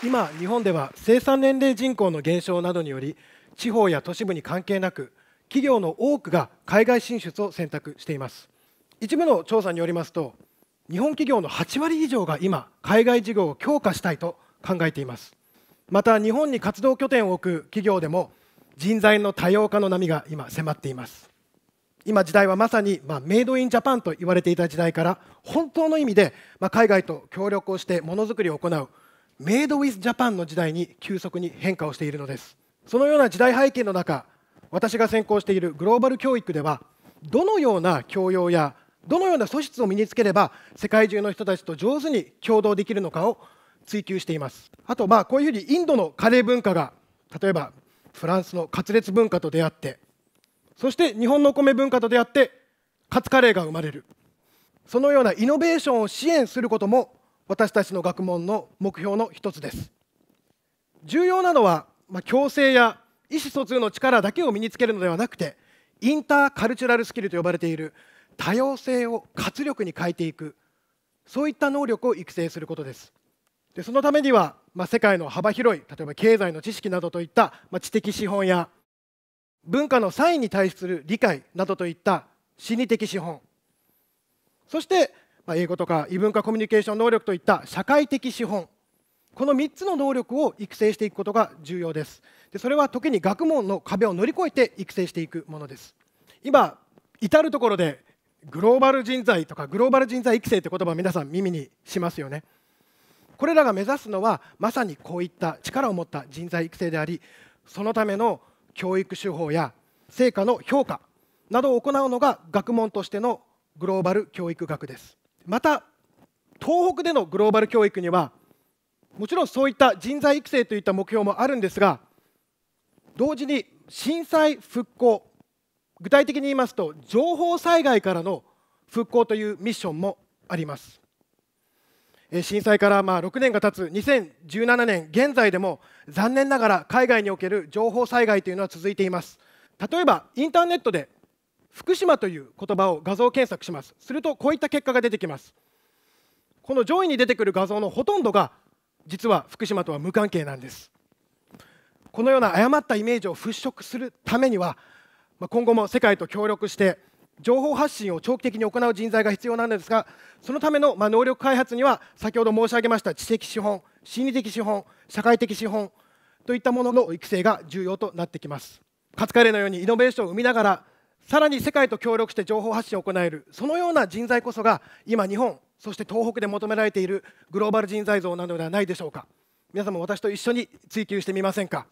今、日本では生産年齢人口の減少などにより、地方や都市部に関係なく、企業の多くが海外進出を選択しています。一部の調査によりますと、日本企業の8割以上が今、海外事業を強化したいと考えています。また、日本に活動拠点を置く企業でも、人材の多様化の波が今、迫っています。今、時代はまさに、メイドインジャパンと言われていた時代から、本当の意味で、海外と協力をしてものづくりを行う、メイドウィズジャパンの時代に急速に変化をしているのです。そのような時代背景の中、私が専攻しているグローバル教育では、どのような教養やどのような素質を身につければ世界中の人たちと上手に共同できるのかを追求しています。あとこういうふうにインドのカレー文化が例えばフランスのカツレツ文化と出会って、そして日本のお米文化と出会ってカツカレーが生まれる。そのようなイノベーションを支援することも私たちの学問の目標の一つです。重要なのは共生や意思疎通の力だけを身につけるのではなくて、インターカルチュラルスキルと呼ばれている多様性を活力に変えていく、そういった能力を育成することです。でそのためには、世界の幅広い、例えば経済の知識などといった、知的資本や文化の差異に対する理解などといった心理的資本、そして、英語とか異文化コミュニケーション能力といった社会的資本、この3つの能力を育成していくことが重要です。でそれは時に学問の壁を乗り越えて育成していくものです。今、至るところでグローバル人材とかグローバル人材育成という言葉を皆さん耳にしますよね。これらが目指すのはまさにこういった力を持った人材育成であり、そのための教育手法や成果の評価などを行うのが学問としてのグローバル教育学です。また、東北でのグローバル教育にはもちろんそういった人材育成といった目標もあるんですが、同時に震災復興、具体的に言いますと情報災害からの復興というミッションもあります。震災から6年が経つ2017年現在でも残念ながら海外における情報災害というのは続いています。例えばインターネットで福島という言葉を画像検索します。するとこういった結果が出てきます。この上位に出てくる画像のほとんどが実は福島とは無関係なんです。このような誤ったイメージを払拭するためには、今後も世界と協力して情報発信を長期的に行う人材が必要なんですが、そのための能力開発には先ほど申し上げました知的資本、心理的資本、社会的資本といったものの育成が重要となってきます。カツカレーのようにイノベーションを生みながら、さらに世界と協力して情報発信を行える、そのような人材こそが今日本、そして東北で求められているグローバル人材像なのではないでしょうか。皆さんも私と一緒に追求してみませんか。